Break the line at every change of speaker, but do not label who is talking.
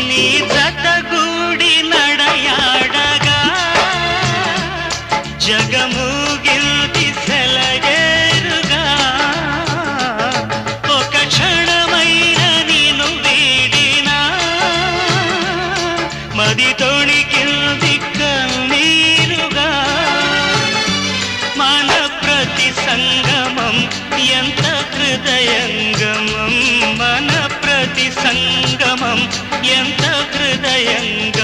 నీ జతగూడి నడయాడగా జగమూగిల్ది సెలయేరుగా ఒక క్షణమైన నిన్ను వీడినా మది తొణికిల్ది కన్నీరుగా మన ప్రతి సంగమం ఎంత హృదయంగమం మన ప్రతి సంగమం ఎంత హృదయంగమం